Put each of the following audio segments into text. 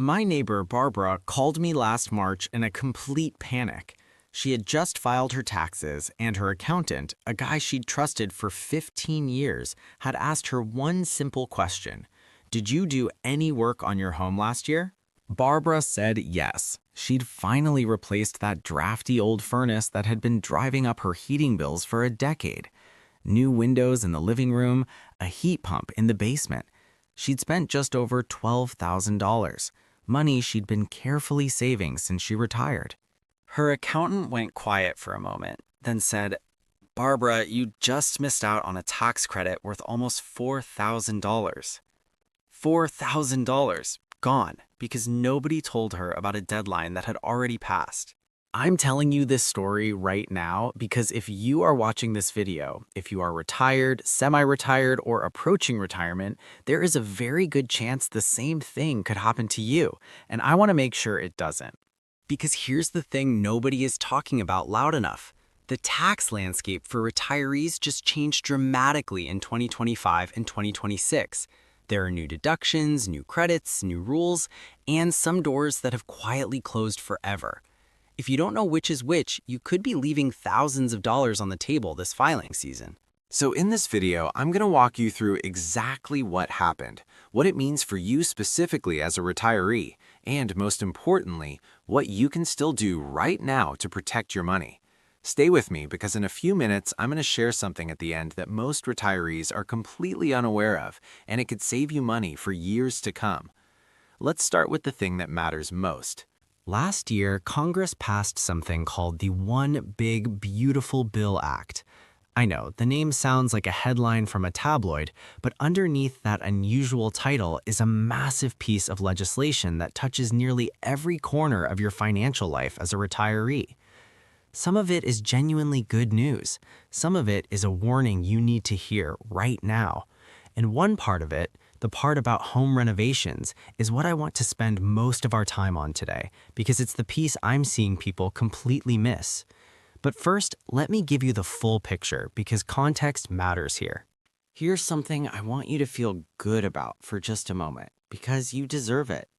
My neighbor Barbara called me last March in a complete panic. She had just filed her taxes, and her accountant, a guy she'd trusted for 15 years, had asked her one simple question. Did you do any work on your home last year? Barbara said yes. She'd finally replaced that drafty old furnace that had been driving up her heating bills for a decade. New windows in the living room, a heat pump in the basement. She'd spent just over $12,000, money she'd been carefully saving since she retired. Her accountant went quiet for a moment, then said, Barbara, you just missed out on a tax credit worth almost $4,000. $4,000 gone because nobody told her about a deadline that had already passed. I'm telling you this story right now because if you are watching this video, if you are retired, semi-retired, or approaching retirement, there is a very good chance the same thing could happen to you, and I want to make sure it doesn't. Because here's the thing nobody is talking about loud enough. The tax landscape for retirees just changed dramatically in 2025 and 2026. There are new deductions, new credits, new rules, and some doors that have quietly closed forever. If you don't know which is which, you could be leaving thousands of dollars on the table this filing season. So in this video, I'm going to walk you through exactly what happened, what it means for you specifically as a retiree, and most importantly, what you can still do right now to protect your money. Stay with me because in a few minutes, I'm going to share something at the end that most retirees are completely unaware of, and it could save you money for years to come. Let's start with the thing that matters most. Last year, Congress passed something called the One Big Beautiful Bill Act. I know, the name sounds like a headline from a tabloid, but underneath that unusual title is a massive piece of legislation that touches nearly every corner of your financial life as a retiree. Some of it is genuinely good news. Some of it is a warning you need to hear right now. And one part of it, the part about home renovations, is what I want to spend most of our time on today, because it's the piece I'm seeing people completely miss. But first, let me give you the full picture, because context matters here. Here's something I want you to feel good about for just a moment, because you deserve it.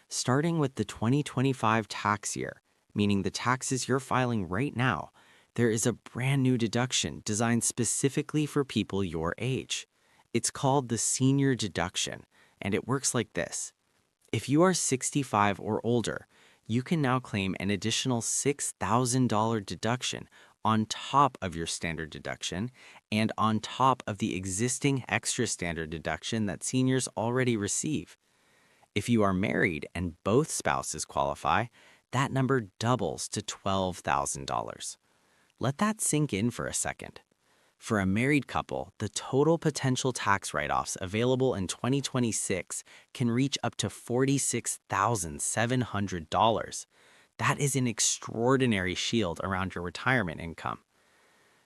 Starting with the 2025 tax year, meaning the taxes you're filing right now, there is a brand new deduction designed specifically for people your age. It's called the Senior Deduction, and it works like this. If you are 65 or older, you can now claim an additional $6,000 deduction on top of your standard deduction and on top of the existing extra standard deduction that seniors already receive. If you are married and both spouses qualify, that number doubles to $12,000. Let that sink in for a second. For a married couple, the total potential tax write-offs available in 2026 can reach up to $46,700. That is an extraordinary shield around your retirement income.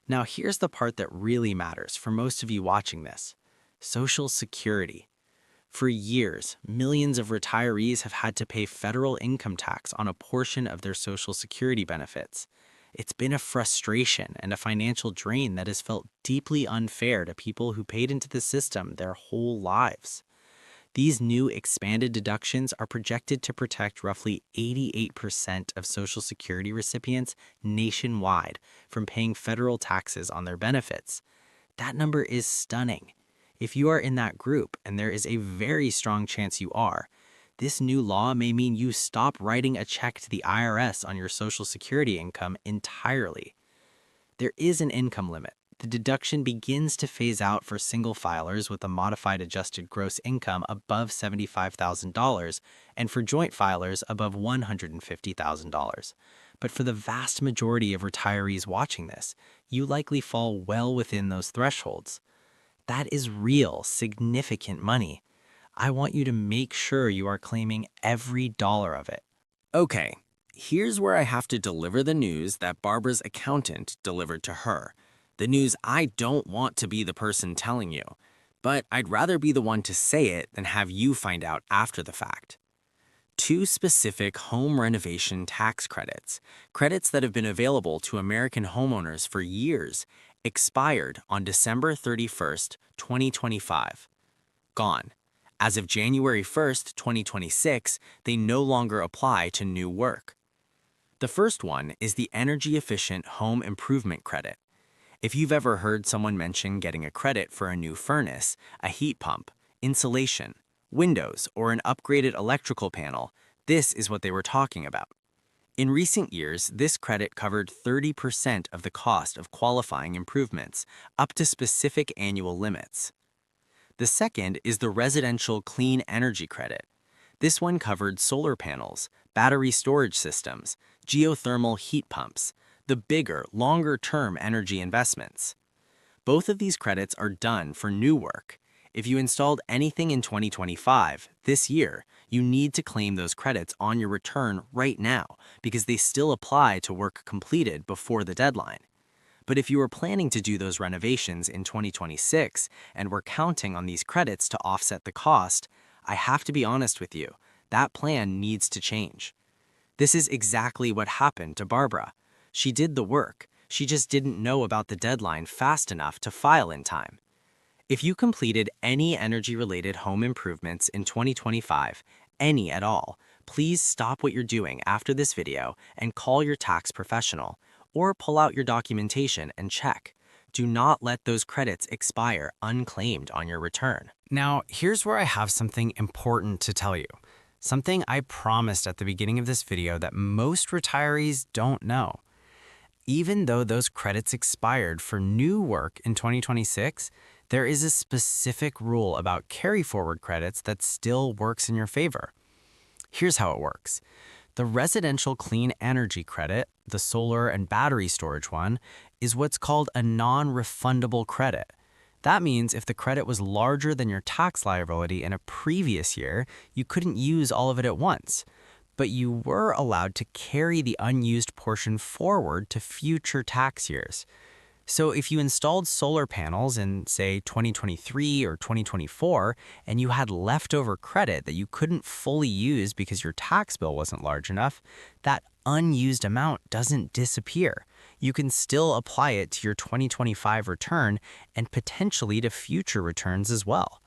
Now here's the part that really matters for most of you watching this: Social Security. For years, millions of retirees have had to pay federal income tax on a portion of their Social Security benefits. It's been a frustration and a financial drain that has felt deeply unfair to people who paid into the system their whole lives. These new expanded deductions are projected to protect roughly 88% of Social Security recipients nationwide from paying federal taxes on their benefits. That number is stunning. If you are in that group, and there is a very strong chance you are, this new law may mean you stop writing a check to the IRS on your Social Security income entirely. There is an income limit. The deduction begins to phase out for single filers with a modified adjusted gross income above $75,000 and for joint filers above $150,000. But for the vast majority of retirees watching this, you likely fall well within those thresholds. That is real, significant money. I want you to make sure you are claiming every dollar of it. Okay, here's where I have to deliver the news that Barbara's accountant delivered to her. The news I don't want to be the person telling you, but I'd rather be the one to say it than have you find out after the fact. 2 specific home renovation tax credits, credits that have been available to American homeowners for years, expired on December 31st, 2025. Gone. As of January 1st, 2026, they no longer apply to new work. The first one is the Energy Efficient Home Improvement Credit. If you've ever heard someone mention getting a credit for a new furnace, a heat pump, insulation, windows, or an upgraded electrical panel, this is what they were talking about. In recent years, this credit covered 30% of the cost of qualifying improvements, up to specific annual limits. The second is the Residential Clean Energy Credit. This one covered solar panels, battery storage systems, geothermal heat pumps, the bigger, longer-term energy investments. Both of these credits are done for new work. If you installed anything in 2025, this year, you need to claim those credits on your return right now because they still apply to work completed before the deadline. But if you were planning to do those renovations in 2026 and were counting on these credits to offset the cost, I have to be honest with you, that plan needs to change. This is exactly what happened to Barbara. She did the work, she just didn't know about the deadline fast enough to file in time. If you completed any energy-related home improvements in 2025, any at all, please stop what you're doing after this video and call your tax professional, or pull out your documentation and check. Do not let those credits expire unclaimed on your return. Now, here's where I have something important to tell you. Something I promised at the beginning of this video that most retirees don't know. Even though those credits expired for new work in 2026, there is a specific rule about carry-forward credits that still works in your favor. Here's how it works. The Residential Clean Energy Credit, the solar and battery storage one, is what's called a non-refundable credit. That means if the credit was larger than your tax liability in a previous year, you couldn't use all of it at once. But you were allowed to carry the unused portion forward to future tax years. So if you installed solar panels in, say, 2023 or 2024, and you had leftover credit that you couldn't fully use because your tax bill wasn't large enough, that unused amount doesn't disappear. You can still apply it to your 2025 return and potentially to future returns as well.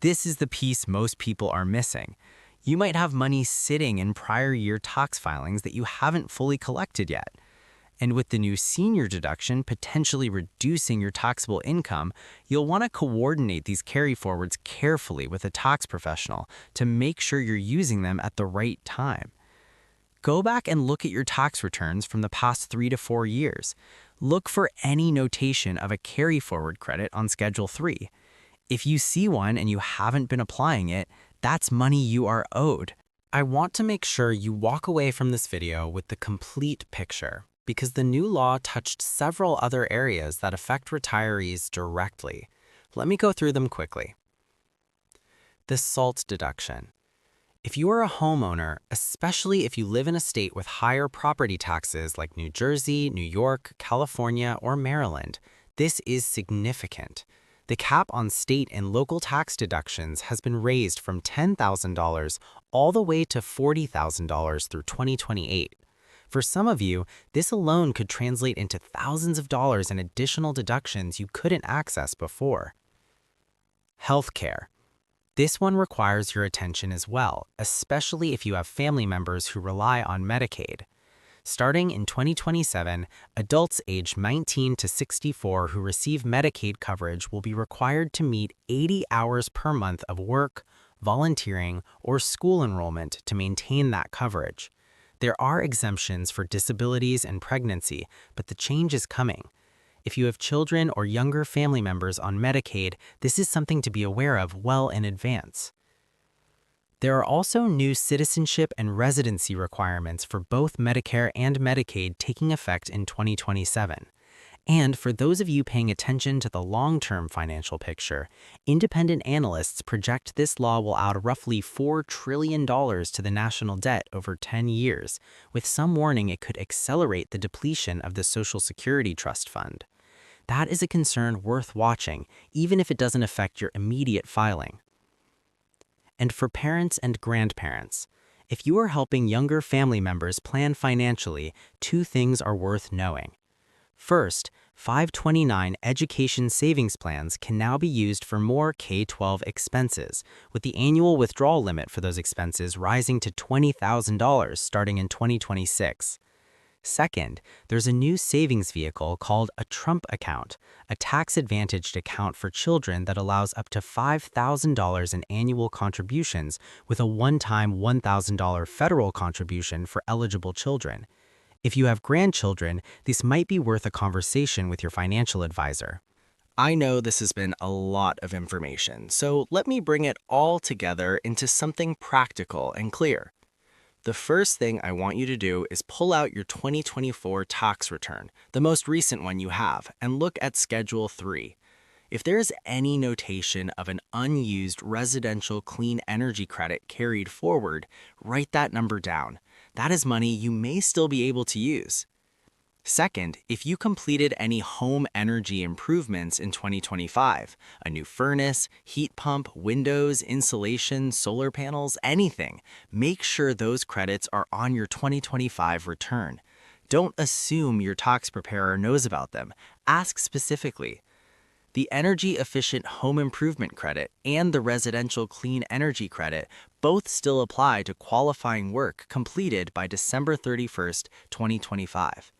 This is the piece most people are missing. You might have money sitting in prior year tax filings that you haven't fully collected yet. And with the new senior deduction potentially reducing your taxable income, you'll want to coordinate these carryforwards carefully with a tax professional to make sure you're using them at the right time. Go back and look at your tax returns from the past 3 to 4 years. Look for any notation of a carryforward credit on Schedule 3. If you see one and you haven't been applying it, that's money you are owed. I want to make sure you walk away from this video with the complete picture, because the new law touched several other areas that affect retirees directly. Let me go through them quickly. The SALT deduction. If you are a homeowner, especially if you live in a state with higher property taxes like New Jersey, New York, California, or Maryland, this is significant. The cap on state and local tax deductions has been raised from $10,000 all the way to $40,000 through 2028. For some of you, this alone could translate into thousands of dollars in additional deductions you couldn't access before. Healthcare. This one requires your attention as well, especially if you have family members who rely on Medicaid. Starting in 2027, adults aged 19 to 64 who receive Medicaid coverage will be required to meet 80 hours per month of work, volunteering, or school enrollment to maintain that coverage. There are exemptions for disabilities and pregnancy, but the change is coming. If you have children or younger family members on Medicaid, this is something to be aware of well in advance. There are also new citizenship and residency requirements for both Medicare and Medicaid taking effect in 2027. And for those of you paying attention to the long-term financial picture, independent analysts project this law will add roughly $4 trillion to the national debt over 10 years, with some warning it could accelerate the depletion of the Social Security Trust Fund. That is a concern worth watching, even if it doesn't affect your immediate filing. And for parents and grandparents, if you are helping younger family members plan financially, 2 things are worth knowing. First, 529 education savings plans can now be used for more K-12 expenses, with the annual withdrawal limit for those expenses rising to $20,000 starting in 2026. Second, there's a new savings vehicle called a Trump account, a tax-advantaged account for children that allows up to $5,000 in annual contributions with a one-time $1,000 federal contribution for eligible children. If you have grandchildren, this might be worth a conversation with your financial advisor. I know this has been a lot of information, so let me bring it all together into something practical and clear. The first thing I want you to do is pull out your 2024 tax return, the most recent one you have, and look at Schedule 3. If there is any notation of an unused residential clean energy credit carried forward, write that number down. That is money you may still be able to use. Second, if you completed any home energy improvements in 2025, a new furnace, heat pump, windows, insulation, solar panels, anything, make sure those credits are on your 2025 return. Don't assume your tax preparer knows about them. Ask specifically. The Energy Efficient Home Improvement Credit and the Residential Clean Energy Credit both still apply to qualifying work completed by December 31st, 2025.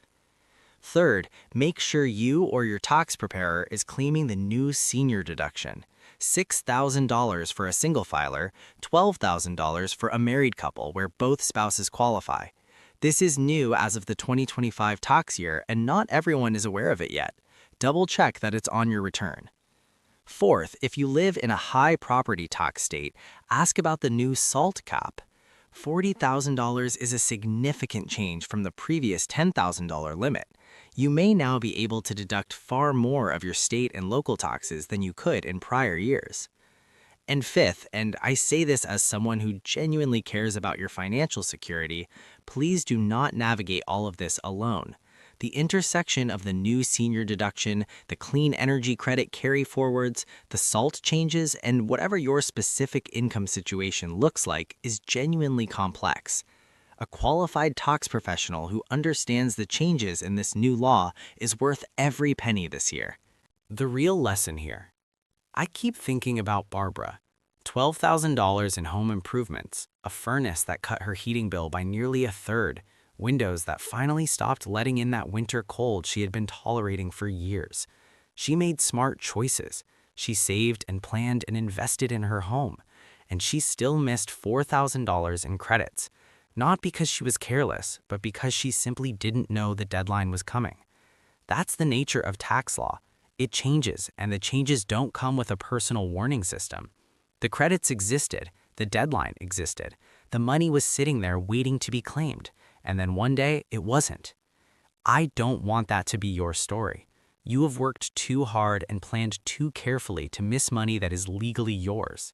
Third, make sure you or your tax preparer is claiming the new Senior Deduction, $6,000 for a single filer, $12,000 for a married couple where both spouses qualify. This is new as of the 2025 tax year, and not everyone is aware of it yet. Double check that it's on your return. Fourth, if you live in a high property tax state, ask about the new SALT cap. $40,000 is a significant change from the previous $10,000 limit. You may now be able to deduct far more of your state and local taxes than you could in prior years. And fifth, and I say this as someone who genuinely cares about your financial security, please do not navigate all of this alone. The intersection of the new Senior Deduction, the clean energy credit carryforwards, the SALT changes, and whatever your specific income situation looks like is genuinely complex. A qualified tax professional who understands the changes in this new law is worth every penny this year. The real lesson here. I keep thinking about Barbara. $12,000 in home improvements, a furnace that cut her heating bill by nearly a third, windows that finally stopped letting in that winter cold she had been tolerating for years. She made smart choices. She saved and planned and invested in her home. And she still missed $4,000 in credits. Not because she was careless, but because she simply didn't know the deadline was coming. That's the nature of tax law. It changes, and the changes don't come with a personal warning system. The credits existed. The deadline existed. The money was sitting there waiting to be claimed. And then one day, it wasn't. I don't want that to be your story. You have worked too hard and planned too carefully to miss money that is legally yours.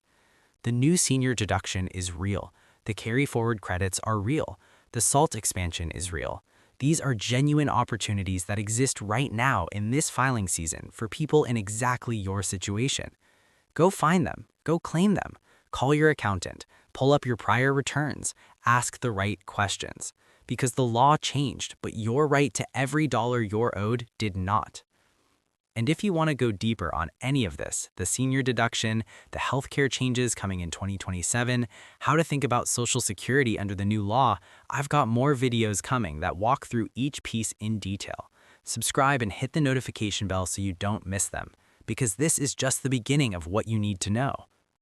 The new Senior Deduction is real. The carry-forward credits are real. The SALT expansion is real. These are genuine opportunities that exist right now in this filing season for people in exactly your situation. Go find them. Go claim them. Call your accountant. Pull up your prior returns. Ask the right questions. Because the law changed, but your right to every dollar you're owed did not. And if you want to go deeper on any of this, the Senior Deduction, the healthcare changes coming in 2027, how to think about Social Security under the new law, I've got more videos coming that walk through each piece in detail. Subscribe and hit the notification bell so you don't miss them, because this is just the beginning of what you need to know.